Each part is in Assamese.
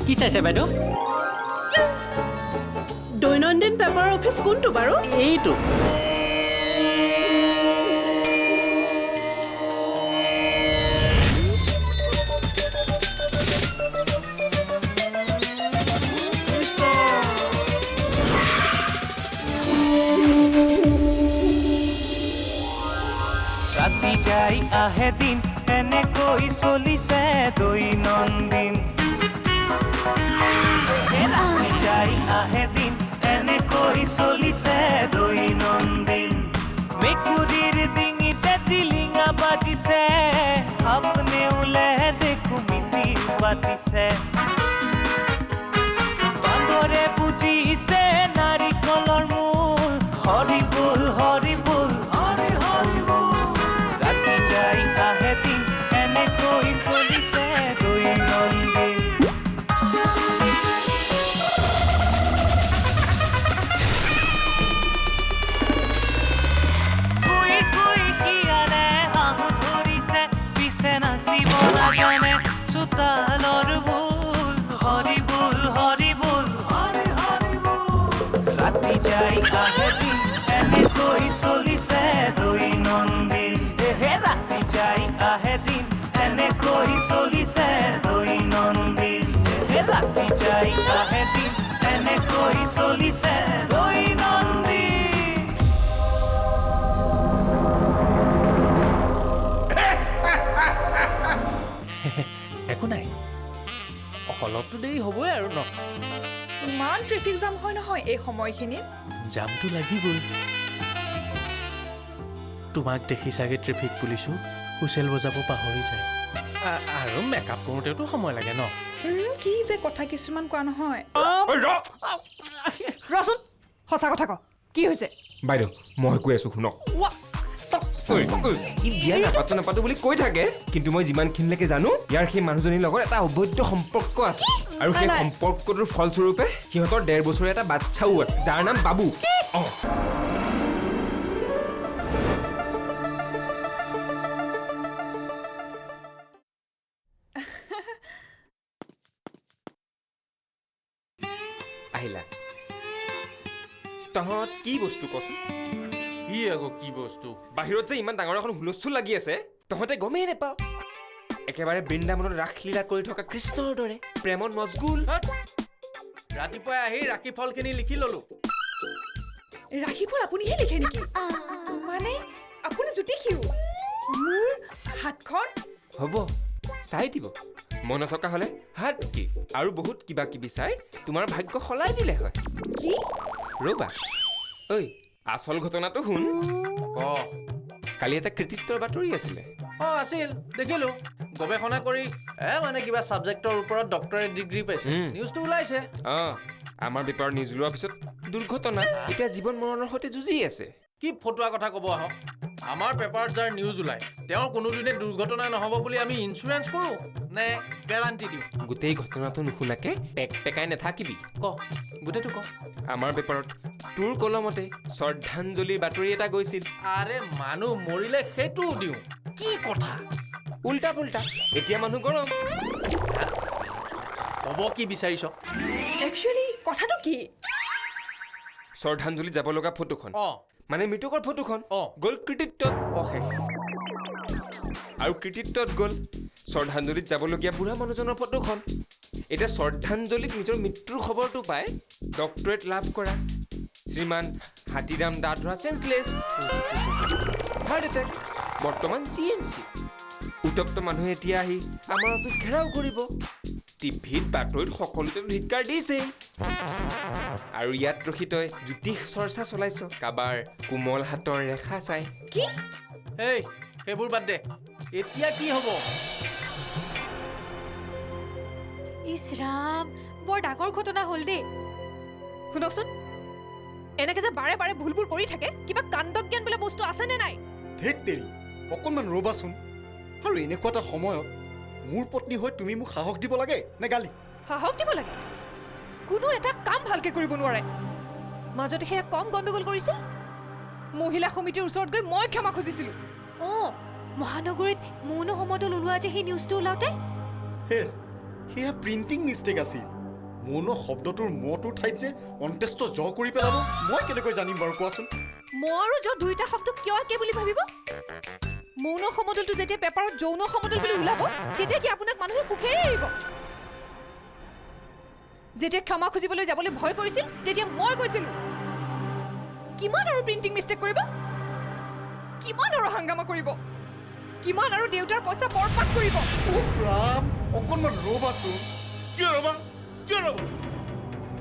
কি চাইছে বাইদেউ? দৈনন্দিন পেপাৰ অফিচ কোনটো বাৰু? এইটো। ৰাতি যাই আহে দিন এনেকৈ চলিছে দৈনন্দিন ৰাতি যাই আহে দিন এনেকৈ চলিছে দৈনন্দিন মেকুৰীৰ ডিঙিতে টিলিঙা বাজিছে আপনে ওলে দেখো মিতিৰ পাতিছে বান্দৰে বুজিছে নাৰিকলৰ মূল হৰি বল হৰি বল হৰি হৰি ৰাতি যাই আহে দিন এনেকৈ চলিছে দৈনন্দিন শুই শুই শিয়ালে আহু ধৰিছে পিছে নাচিব নাজানে চোতালৰ ভুল হৰি বল হৰি বল হৰি হৰি ৰাতি যাই আহে দিন এনেকৈ চলিছে দৈনন্দিন ৰাতি যাই আহে দিন এনেকৈ চলিছে দৈনন্দিন ৰাতি যাই আহে দিন এনেকৈ চলিছে দৈনন্দিন একো নাই অলপতো দেৰি হ'বই আৰু ন ইমান ট্ৰেফিক জাম হয় নহয় এই সময়খিনিত। জামটো লাগিবই তোমাক দেখি চাগে ট্ৰেফিক পুলিচো হুইচেল বজাব পাহৰি যায় আৰু মেকআপ কৰোঁতেতো সময় লাগে ন কি যে কথা কিছুমান কোৱা নহয়। ৰচোন সঁচা কথা ক কি হৈছে? বাইদেউ মই কৈ আছো শুনক ই বিয়া নাপাতো বুলি কৈ থাকে কিন্তু মই যিমানখিনিলৈকে জানো ইয়াৰ সেই মানুহজনীৰ লগত এটা অবৈধ সম্পৰ্ক আছে আৰু সেই সম্পৰ্কটোৰ ফলস্বৰূপে সিহঁতৰ 1.5 বছৰীয়া এটা বাচ্চাও আছে যাৰ নাম বাবু আহিলা তহঁত কি বস্তু কচোন কি আকৌ কি বস্তু বাহিৰত যে ইমান ডাঙৰ এখন হুলস্থুল লাগি আছে তহঁতে গমেই নাপাও একেবাৰে বৃন্দাবনত ৰাসলীলা কৰি থকা কৃষ্ণৰ দৰে প্ৰেমত মজগুল ৰাতিপুৱাই আহি ৰাখি ফলখিনি লিখি ললো ৰাখিফল আপুনিহে লিখে নেকি? মানে আপুনি জ্যোতিষীও? মোৰ হাতখন হ'ব চাই দিব মন নথকা হলে হাত কি আৰু বহুত কিবা কিবি চাই তোমাৰ ভাগ্য সলাই দিলে হয় কি? ৰবা ঐ আচল ঘটনাটো শুন ক কালি এটা কৃতিত্বৰ বাতৰি আছিলে আছিল দেখিলো গৱেষণা কৰি মানে কিবা ছাবজেক্টৰ ওপৰত ডক্টৰেট ডিগ্ৰী পাইছে নিউজটো ওলাইছে আমাৰ পেপাৰত নিউজ ওলোৱাৰ পিছত দুৰ্ঘটনা এতিয়া জীৱন মৰণৰ সৈতে যুঁজি আছে কি ফটোৱা কথা ক'ব আহক আমাৰ পেপাৰত যাৰ নিউজ ওলায় তেওঁৰ কোনোদিনে দুৰ্ঘটনা নহ'ব বুলি আমি ইঞ্চুৰেঞ্চ কৰোঁ নে গেৰাণ্টি দিওঁ গোটেই ঘটনাটো নুশুনাকে পেক পেকাই নাথাকিবি ক গোটেইটো ক আমাৰ পেপাৰত তোৰ কলমতে শ্ৰদ্ধাঞ্জলিৰ বাতৰি এটা গৈছিল আৰে মানুহ মৰিলে সেইটোও দিওঁ কি কথা উল্টা পুল্টা এতিয়া মানুহ গৰম ক'ব কি বিচাৰিছ একচুৱেলি কথাটো কি? শ্ৰদ্ধাঞ্জলি যাব লগা ফটোখন মানে মৃতকৰ ফটোখন গ'ল কৃতিত্বত আৰু কৃতিত্বত গ'ল শ্ৰদ্ধাঞ্জলিত যাবলগীয়া বুঢ়া মানুহজনৰ ফটোখন এতিয়া শ্ৰদ্ধাঞ্জলিত নিজৰ মৃত্যুৰ খবৰটো পাই ডক্টৰেট লাভ কৰা শ্ৰীমান হাতীৰাম দাধৰা চেঞ্চলেছ হাৰ্ট এটেক বৰ্তমান GNC উত্তপ্ত মানুহে এতিয়া আহি আমাৰ অফিচ ঘেৰাও কৰিব টিভিত বাতৰিত সকলোতে ধিক্কাৰ দিছেই আৰু ইয়াত ৰখি তই জ্যোতিষ চৰ্চা চলাইছ কাবাৰ কোমল হাতৰ ৰেখা চাই কি? এই সেইবোৰ বাদ দে এতিয়া কি হ'ব ইছ ৰাম বৰ ডাঙৰ ঘটনা হ'ল দেই শুনকচোন এনেকে যে বাৰে বাৰে ভুলবোৰ কৰি থাকে কিবা কাণ্ডজ্ঞান বোলে বস্তু আছে নে নাই ধেত তেৰি অকণমান ৰ'বাচোন আৰু এনেকুৱা এটা সময়ত মোৰ পত্নী হৈ তুমি মোক সাহস দিব লাগে নে গালি? সাহস দিব লাগে কোনো এটা কাম ভালকে কৰিব নোৱাৰে মাজতে সেয়া কম গণ্ডগোল কৰিছিল মহিলা সমিতিৰ ওচৰত গৈ মই ক্ষমা খুজিছিলোঁ মহানগৰীত মৌন সমদল ওলোৱা যে সেই নিউজটো ওলাওঁতে সেয়া প্ৰিণ্টিং মিষ্টেক আছিল মৌন শব্দটোৰ মটোৰ ঠাইত যে অন্ত্যেষ্ট জ কৰি পেলাব মই কেনেকৈ জানিম বাৰু কোৱাচোন মই আৰু জ দুইটা শব্দ কিয় একে বুলি ভাবিব মৌন সমদলটো যেতিয়া পেপাৰত যৌন সমদল বুলি ওলাব তেতিয়া কি আপোনাক মানুহে সুখেৰে এৰিব যেতিয়া ক্ষমা খুজিবলৈ যাবলৈ ভয় কৰিছিল তেতিয়া মই কৈছিলোঁ কিমান আৰু প্ৰিণ্টিং মিষ্টেক কৰিব কিমান আৰু হাংগামা কৰিব কিমান আৰু দেউতাৰ পইচা বৰবাদ কৰিব উফ ৰাম অকণমান ৰ'বাচোন কিয় ৰবা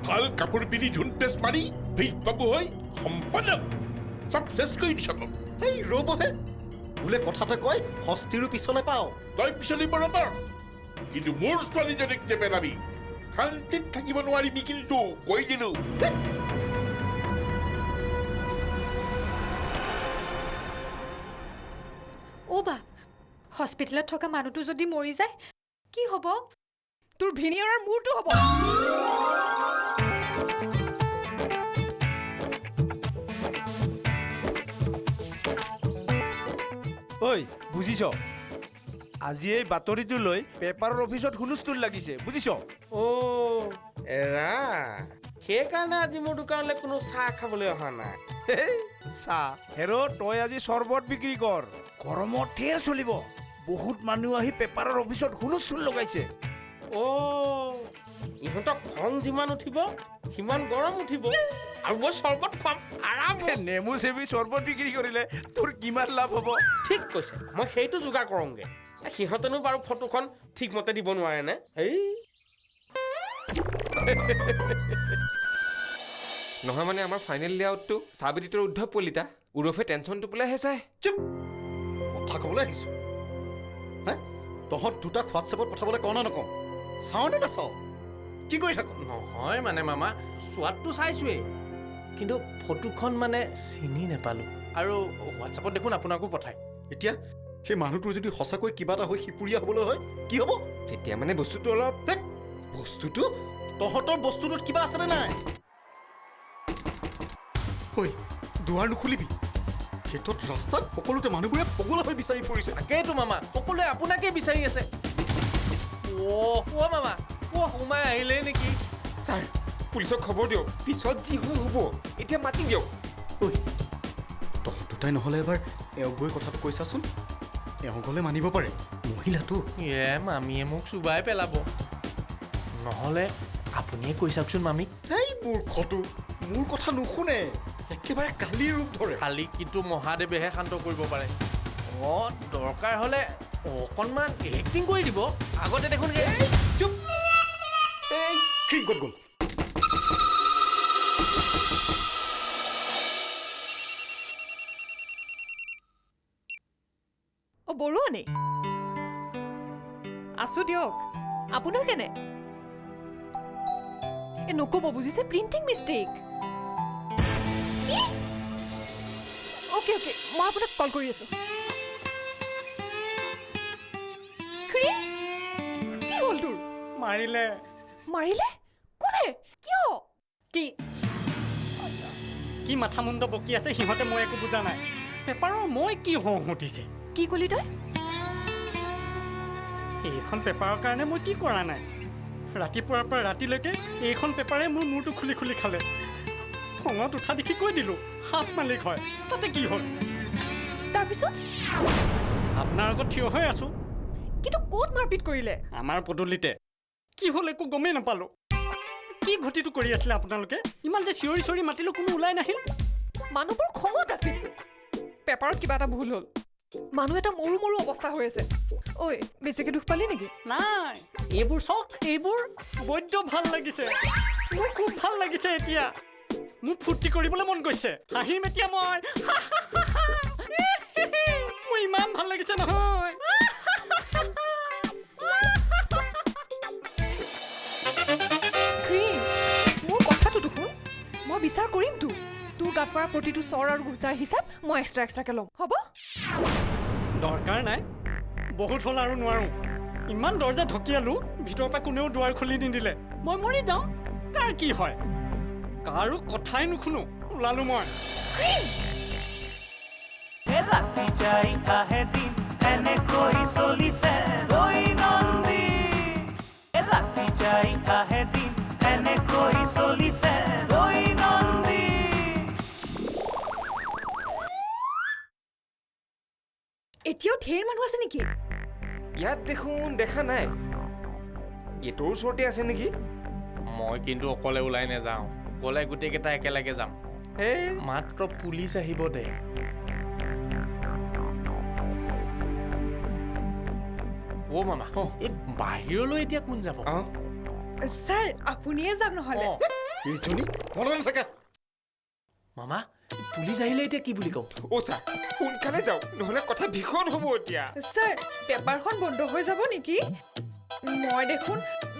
ভাল কাপোৰ পিন্ধি ধুন পেচ মাৰি ভেই পাব হয় সম্পাদক চব চেছ কৰি দিছ এই ৰ'বহে বোলে কথা এটা কয় হস্তিৰো পিছলে পাওঁ তই পিছলি বৰাবৰ কিন্তু মোৰ ছোৱালীজনীক যে পেলাবি শান্তিত থাকিব নোৱাৰিবি কিন্তু কৈ দিলো অ' বা হস্পিটেলত থকা মানুহটো যদি মৰি যায় কি হ'ব তোৰ ভিনিয়ৰৰ মূৰটো হ'ব ঐ বুজিছ আজি এই বাতৰিটো লৈ পেপাৰৰ অফিচত হুলস্থুল লাগিছে বুজিছ অ' এৰা সেইকাৰণে আজি মোৰ দোকানলৈ কোনো চাহ খাবলৈ অহা নাই হেই, চাহ হেৰ' তই আজি চৰ্বত বিক্ৰী কৰ গৰমত ঢেৰ চলিব বহুত মানুহ আহি পেপাৰৰ অফিচত হুলস্থুল লগাইছে অ' ইহঁতক খং যিমান উঠিব সিমান গৰম উঠিব আৰু মই চৰ্বত খুৱাম আৰাম নেমু চেপি চৰ্বত বিক্ৰী কৰিলে তোৰ কিমান লাভ হ'ব ঠিক কৈছে মই সেইটো যোগাৰ কৰোঁগে সিহঁতেনো বাৰু ফটোখন ঠিকমতে দিব নোৱাৰে নে এই নহয় মানে আমাৰ ফাইনেল লেআউটটো চাবিত্ৰীৰ উদ্ধৱ কলিতা উৰফে টেনশ্যনটো পেলাইহে চাই চুপ কথা ক'বলৈ আহিছোঁ হে তহঁত দুটাক হোৱাটছএপত পঠাবলৈ কওঁ না নকওঁ চাওঁ নে নাচাওঁ কি কৰি থাক নহয় মানে মামা চোৱাতটো চাইছোৱেই কিন্তু ফটোখন মানে চিনি নাপালোঁ আৰু হোৱাটছআপত দেখোন আপোনাকো পঠায় এতিয়া সেই মানুহটোৰ যদি সঁচাকৈ কিবা এটা হৈ সিপুৰীয়া হ'বলৈ হয় কি হ'ব তেতিয়া মানে বস্তুটো অলপ হেৎ, বস্তুটো তহঁতৰ বস্তুটোত কিবা আছেনে নাই ঐ দুৱাৰ নুখুলিবি ক্ষেত্ৰত ৰাস্তাত সকলোতে মানুহবোৰে পগলা হৈ বিচাৰি ফুৰিছে তাকেইতো মামা সকলোৱে আপোনাকেই বিচাৰি আছে অ' মামা সোমাই আহিলেই নেকি ছাৰ পুলিচক খবৰ দিয়ক পিছত যি হয় হ'ব এতিয়া মাতি দিয়ক ঐ তহঁত দুটাই নহ'লে এবাৰ এওঁক গৈ কথাটো কৈছাচোন এওঁ গ'লে মানিব পাৰে মহিলাটো মামীয়ে মোক চুবাই পেলাব নহ'লে আপুনিয়ে কৈ চাওকচোন মামীক এই মূৰ্খটো মোৰ কথা নুশুনে একেবাৰে কালিৰ ৰূপ ধৰে খালি কিন্তু মহাদেৱেহে শান্ত কৰিব পাৰে অঁ দৰকাৰ হ'লে অকণমান এক্টিং কৰি দিব আগতে দেখোন চুপ এই ক্ৰীম ক'ত গ'ল অ' বৰুৱানী আছো দিয়ক আপোনাৰ কেনে এ নক'ব বুজিছে প্ৰিণ্টিং মিষ্টেক কি অ'কে মই আপোনাক কল কৰি আছো খুৰী কি হ'ল তোৰ মাৰিলে মাৰিলে কোনে কিয় কি মাথা মুণ্ড বকি আছে সিহঁতে মই একো বুজা নাই পেপাৰৰ মই কি হওঁ উঠিছে কি ক'লি তই এইখন পেপাৰৰ কাৰণে মই কি কৰা নাই ৰাতিপুৱাৰ পৰা ৰাতিলৈকে এইখন পেপাৰে মোৰ মূৰটো খুলি খুলি খালে খঙত উঠা দেখি কৈ দিলোঁ হাফ মালিক হয় তাতে কি হ'ল তাৰপিছত আপোনাৰ আগত থিয় হৈ আছোঁ কিন্তু ক'ত মাৰপিট কৰিলে আমাৰ পদূলিতে কি হ'ল একো গমেই নাপালোঁ কি ঘটিটো কৰি আছিলে আপোনালোকে ইমান যে চিঞৰি চিঞৰি মাতিলোঁ কোনো ওলাই নাহিল মানুহবোৰ খঙত আছিল পেপাৰত কিবা এটা ভুল হ'ল মানুহ এটা মৰু মৰু অৱস্থা হৈ আছে ঐ বেছিকৈ দুখ পালি নেকি নাই এইবোৰ চাওক এইবোৰ বৈদ্য ভাল লাগিছে মোৰ খুব ভাল লাগিছে এতিয়া মোক ফূৰ্তি কৰিবলৈ মন গৈছে হাঁহিম এতিয়া মই মোৰ ইমান ভাল লাগিছে নহয় ক্ৰীম মোৰ কথাটো দেখোন মই বিচাৰ কৰিমতো তোৰ গাত পৰা প্ৰতিটো চৰ আৰু ঘোচাৰ হিচাপ মই এক্সট্ৰাকৈ ল'ম হ'ব দৰকাৰ নাই বহুত হ'ল আৰু নোৱাৰোঁ ইমান দৰ্জা ঢকিয়ালোঁ ভিতৰৰ পৰা কোনেও দুৱাৰ খুলি নিদিলে মই মৰি যাওঁ কাৰ কি হয় কাৰো কথাই নুশুনো ওলালোঁ মই ৰাতি যাই আহে দিন এনেকৈ চলিছে দৈনন্দিন ৰাতি যাই আহে দিন ধেৰ মানুহ আছে নেকি? ইয়াত দেখোন দেখা নাই গেটৰ ওচৰতে আছে নেকি মই কিন্তু অকলে ওলাই নাযাওঁ গ'লে গোটেইকেইটা একেলগে যাম মাত্ৰ পুলিচ আহিব দে অ' মামা এই বাহিৰলৈ এতিয়া কোন যাব ছাৰ আপুনিয়ে যাওক নহ'লে এইজনী মনত নাথাকা মামা পুলিচ আহিলে এতিয়া কি বুলি কওঁ অ' ছাৰ সোনকালে যাওক নহ'লে কথা ভীষণ হ'ব এতিয়া ছাৰ পেপাৰখন বন্ধ হৈ যাব নেকি মই দেখোন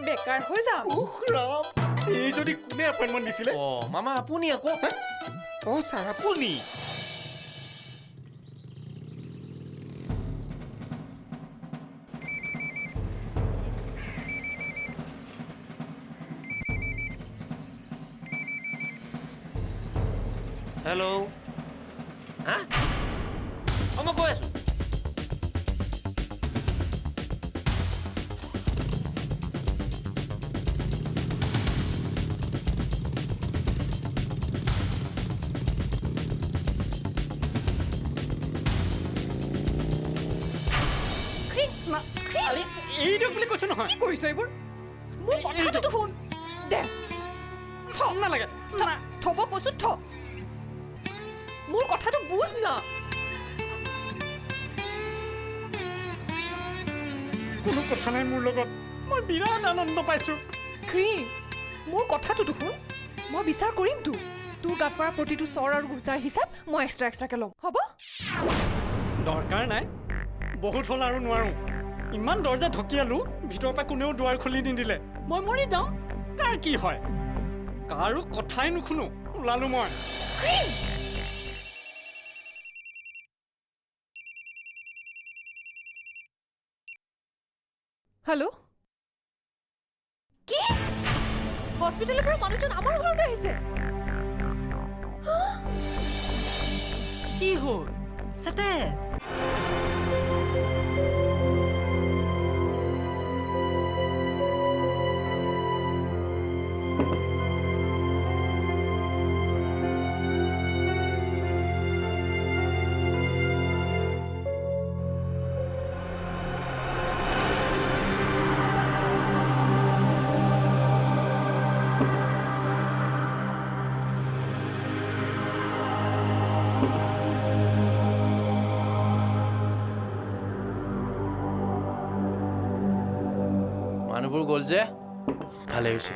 বেকাৰ হৈ যাম উখ ৰাম এইজনী কোনে এপইণ্টমেণ্ট দিছিলে অ' মামা আপুনি আকৌ অ' ছাৰ আপুনি হেল্ল' হা মই গৈ আছোঁ এইটো বুলি কৈছো নহয় কি কৰিছ এইবোৰ মোৰ কথাটো শুন দে নালাগে থব কৈছো থ মোৰ কথাটো বুজ না কোনো কথা নাই মোৰ লগত মই বিৰাট আনন্দ পাইছোঁ ক্ৰীম মোৰ কথাটো শুন মই বিচাৰ কৰিম তোৰ গাত পৰা প্ৰতিটো চৰ আৰু গুজাৰ হিচাপ মই এক্সট্ৰাকে ল'ম হ'ব দৰকাৰ নাই বহুত হ'ল আৰু নোৱাৰোঁ ইমান দৰ্জা ঢকিয়ালোঁ ভিতৰৰ পৰা কোনেও দুৱাৰ খুলি নিদিলে মই মৰি যাওঁ কাৰ কি হয় কাৰো কথাই নুশুনো ওলালোঁ মই হেল্ল' কি হস্পিটেলৰ পৰা মানুহজন আমাৰ ঘৰলৈ আহিছে কি হ'ল চেতে মানুহবোৰ গ'ল যে ভালে হৈছে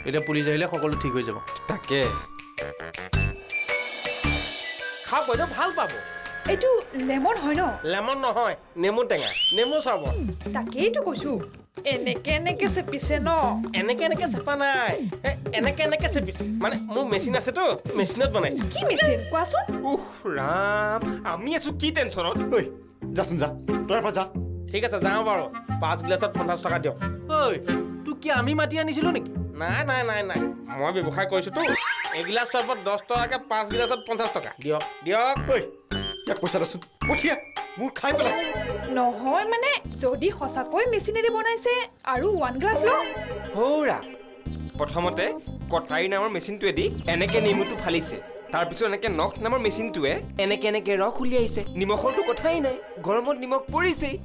এতিয়া পুলিচ আহিলে সকলো ঠিক হৈ যাব তাকে খাওক বাইদেউ ভাল পাব এইটো লেমন হয় ন লেমন নহয় নেমু টেঙা নেমু চৰ্বত তাকেইতো কৈছো এনেকে এনেকে চেপিছে ন এনেকে এনেকে চেপা নাই এনেকে এনেকে চেপিছো মানে মোৰ মেচিন আছেতো মেচিনত বনাইছো কি মেচিন কোৱাচোন উহ ৰাম আমি আছো কি টেনশ্যনত ঐ যাচোন যা তই এবাৰ যা ঠিক আছে যাওঁ বাৰু 5 গিলাচত 50 টকা দিয়ক ঐ তোক কি আমি মাতি আনিছিলোঁ নেকি নাই নাই নাই নাই মই ব্যৱসায় কৰিছোতো এগিলাচ চৰ্বত 10 টকাকে 5 গিলাচত 50 টকা দিয়ক দিয়ক ঐ ইয়াক পইচা দেচোন পঠিয়া মোৰ খাই পেলাইছে নহয় মানে যদি সঁচাকৈ মেচিনেদি বনাইছে আৰু 1 গ্লাছ ল হৌৰা প্ৰথমতে কটাৰী নামৰ মেচিনটোৱেদি এনেকে নেমুটো ফালিছে তাৰপিছত এনেকে নখ নামৰ মেচিনটোৱে এনেকে এনেকে ৰস উলিয়াইছে নিমখৰটো কথাই নাই গৰমত নিমখ পৰিছেই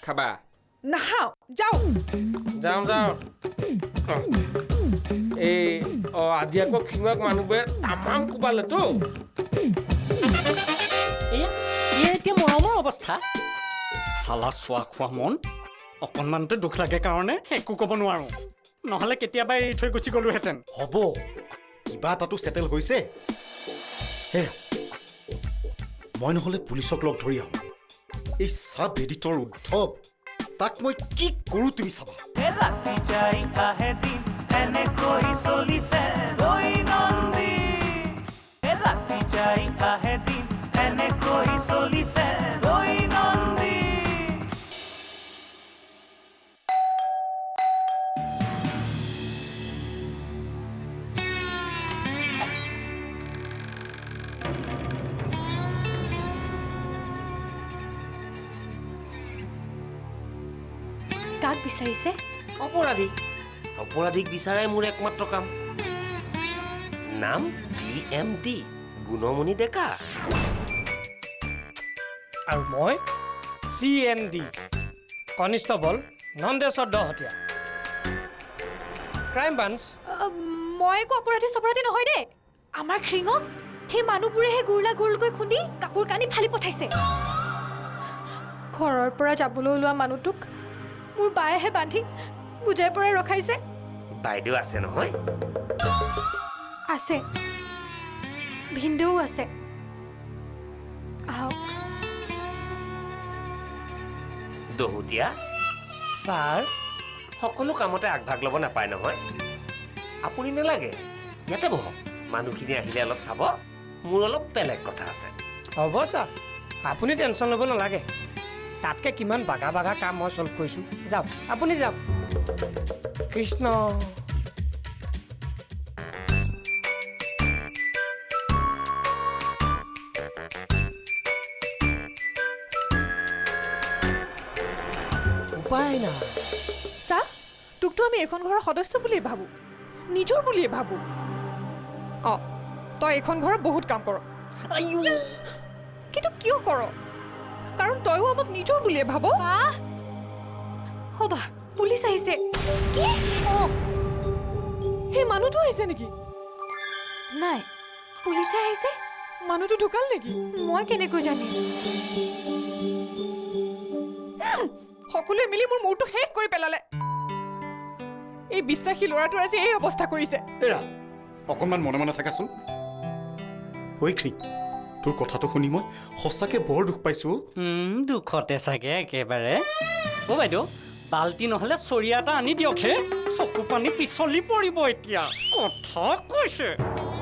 খাবা নাখাওঁ যাওঁ যাওঁ যাওঁ এই আজি আকৌ খিঙক মানুহবোৰে তামাম কোবালেতো এতিয়া মৰমৰ অৱস্থা চালা চোৱা খোৱা মন অকণমানতে দুখ লাগে কাৰণে একো ক'ব নোৱাৰোঁ নহ'লে কেতিয়াবা এৰি থৈ গুচি গ'লোহেঁতেন হ'ব কিবা এটাতো চেটেল হৈছে হে মই নহ'লে পুলিচক লগ ধৰি আহোঁ এই চাব এডিটৰ উদ্ধৱ তাক মই কি কৰোঁ তুমি চাবা ৰাতি যাই আহে দিন এনেকৈ চলিছে দৈনন্দিন ৰাতি যাই আহে দিন এনেকৈ চলিছে দৈনন্দিন কাক বিচাৰিছে অপৰাধীক বিচাৰাই মোৰ একমাত্ৰ কাম নাম GMD গুণমণি ডেকা আৰু মই CND constable Nandeswar Dahotia crime branch. মই একো অপৰাধী নহয় দেই। আমাৰ খ্ৰিঙক সেই মানুহবোৰেহে গুৰলাকৈ খুন্দি কাপোৰ কানি ফালি পঠাইছে। ঘৰৰ পৰা যাবলৈ ওলোৱা মানুহটোক মোৰ বায়েহে বান্ধি বুজাই পৰাই ৰখাইছে। বাইদেউ আছে নহয়? আছে, ভিনদেউ আছে। আহক। দহতীয়া ছাৰ, সকলো কামতে আগভাগ ল'ব নাপায় নহয়। আপুনি নালাগে, ইয়াতে বহক। মানুহখিনি আহিলে অলপ চাব, মোৰ অলপ বেলেগ কথা আছে। হ'ব ছাৰ, আপুনি টেনশ্যন ল'ব নালাগে। তাতকৈ কিমান বাগা কাম মই চল্ভ কৰিছোঁ। যাওক, আপুনি যাওক। কৃষ্ণ। উপায় নাই। চা, তোকতো আমি এখন ঘৰৰ সদস্য বুলিয়ে ভাবোঁ, নিজৰ বুলিয়ে ভাবোঁ। তই এখন ঘৰত বহুত কাম কৰ, কিন্তু কিয় কৰ? কাৰণ তইও আমাক নিজৰ বুলিয়ে ভাব। হ'বা, পুলিচ আহিছে। কি? সেই মানুহটো আহিছে নেকি? নাই, পুলিচে আহিছে। মানুহটো ঢুকাল নেকি? মই কেনেকৈ জানিম? সকলোৱে মিলি মোৰ মূৰটো শেষ কৰি পেলালে। এই বিশ্বাসী ল'ৰাটোৰ আজি এই অৱস্থা কৰিছে। এৰা, অকণমান মনে মনে থাকাচোন। ঐ খ্ৰী, তোৰ কথাটো শুনি মই সঁচাকৈ বৰ দুখ পাইছোঁ। দুখতে চাগে একেবাৰে। বাইদেউ, বাল্টি নহ'লে চৰিয়া এটা আনি দিয়কহে। চকু পানী পিছলি পৰিব এতিয়া। কথা কৈছে।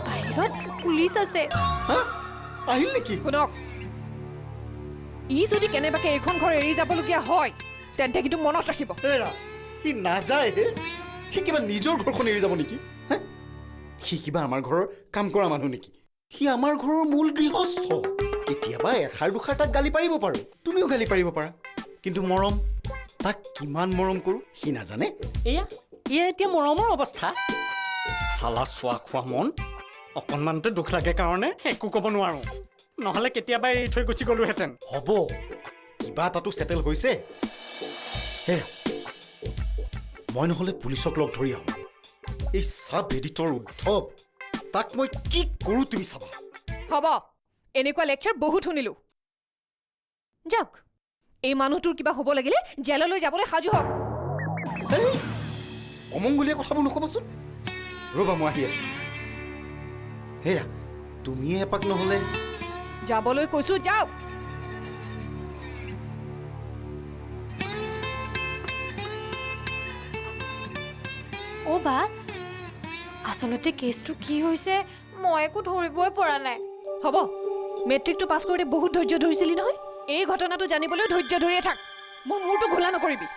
বাহিৰত পুলিচ আছে। আহিল নেকি? শুনক, ই যদি কেনেবাকে এইখন ঘৰ এৰি যাবলগীয়া হয়, তেন্তে কিন্তু মনত ৰাখিব। এৰা, সি নাযায় হে। সি কিবা নিজৰ ঘৰখন এৰি যাব নেকি? সি কিবা আমাৰ ঘৰৰ কাম কৰা মানুহ নেকি? সি আমাৰ ঘৰৰ মূল গৃহস্থ। কেতিয়াবা এষাৰ দুষাৰ তাক গালি পাৰিব পাৰোঁ, তুমিও গালি পাৰিব পাৰা, কিন্তু মৰম, তাক কিমান মৰম কৰোঁ সি নাজানে। এয়া এতিয়া মৰমৰ অৱস্থা। চালা চোৱা খোৱা মন, অকণমানতে দুখ লাগে কাৰণে একো ক'ব নোৱাৰোঁ। নহ'লে কেতিয়াবা এৰি থৈ গুচি গ'লোহেঁতেন। হ'ব, কিবা এটাতো চেটেল হৈছে। হে, মই নহ'লে পুলিচক লগ ধৰি আহোঁ। এই চাব এডিটৰ উদ্ধৱ, তাক মই কি কৰোঁ তুমি চাবা। হ'ব, এনেকুৱা লেকচাৰ বহুত শুনিলোঁ। যাওক, এই মানুহটোৰ কিবা হ'ব লাগিলে জেললৈ যাবলৈ সাজু হওক। অমংগলীয়া কথাবোৰ নক'বাচোন। ৰ'বা, মই আহি আছোঁ। হেৰা, তুমিয়ে এপাক নহ'লে যাবলৈ কৈছোঁ, যাওক। বা আচলতে কেছটো কি হৈছে মই একো ধৰিবই পৰা নাই। হ'ব, মেট্ৰিকটো পাছ কৰোঁতে বহুত ধৈৰ্য ধৰিছিলি নহয়। এই ঘটনাটো জানিবলৈ ধৈৰ্য ধৰিয়ে থাক। মোৰ মূৰটো ঘোলা নকৰিবি।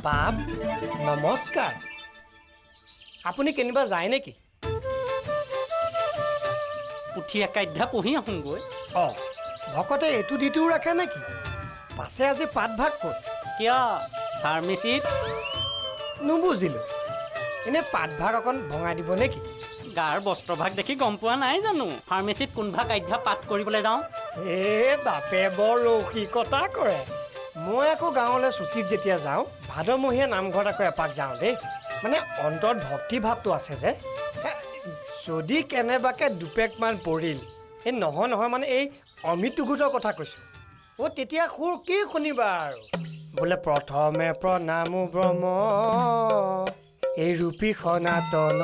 বাপ, নমস্কাৰ। আপুনি কেনিবা যায় নেকি? পুথি একাধ্যায় পঢ়ি আহোঁগৈ। ভকতে এইটো দিটোও ৰাখে নেকি? পাছে আজি পাতভাগ ক'ত? কিয় ফাৰ্মেচিত? নুবুজিলোঁ। এনে পাতভাগ অকণ ভঙাই দিব নেকি? গাৰ বস্ত্ৰভাগ দেখি গম পোৱা নাই জানো ফাৰ্মেচিত কোনভাগ আধ্যা পাঠ কৰিবলৈ যাওঁ? বাপে বৰ ৰসিকতা কৰে। মই আকৌ গাঁৱলৈ ছুটীত যেতিয়া যাওঁ, ভাদমহীয়া নামঘৰত আকৌ এপাক যাওঁ দেই। মানে অন্তৰত ভক্তিভাৱটো আছে যে। যদি কেনেবাকৈ দুপেকমান পৰিল, এই নহয় মানে এই অমৃতগোটৰ কথা কৈছোঁ। তেতিয়া সুৰ কি শুনিবা আৰু? বোলে প্ৰথমে প্ৰণামো ব্ৰহ্ম, এই ৰূপী সনাতন,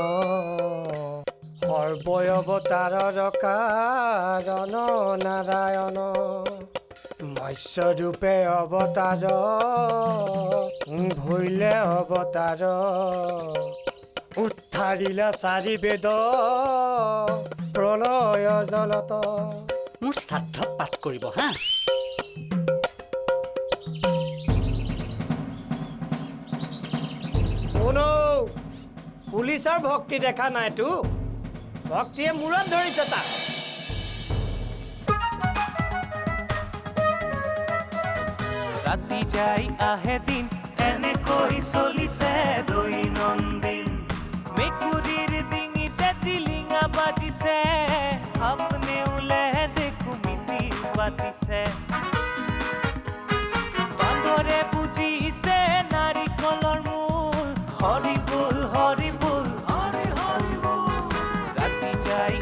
সৰ্বয়ৱতাৰৰ কাৰণ নাৰায়ণ, মৎস্যৰূপে অৱতাৰ, ভৈলে অৱতাৰ, উদ্ধাৰিলা চাৰি বেদ, প্ৰলয় জলত। মোৰ শ্ৰাদ্ধত পাঠ কৰিব হা। পুলিচৰ ভক্তি দেখা নাইতো ভক্তিয়ে মূৰত ধৰিছে তাক ৰাতি যাই আহে দিন এনেকৈ চলিছে দৈনন্দিন মেকুৰীৰ ডিঙিতে টিলিঙা বাজিছে আপনে ওলে দেখো মিতি পাতিছে বান্দৰে বুজিছে নাৰিকলৰ মূল হৰি বুল ৰাতি যাই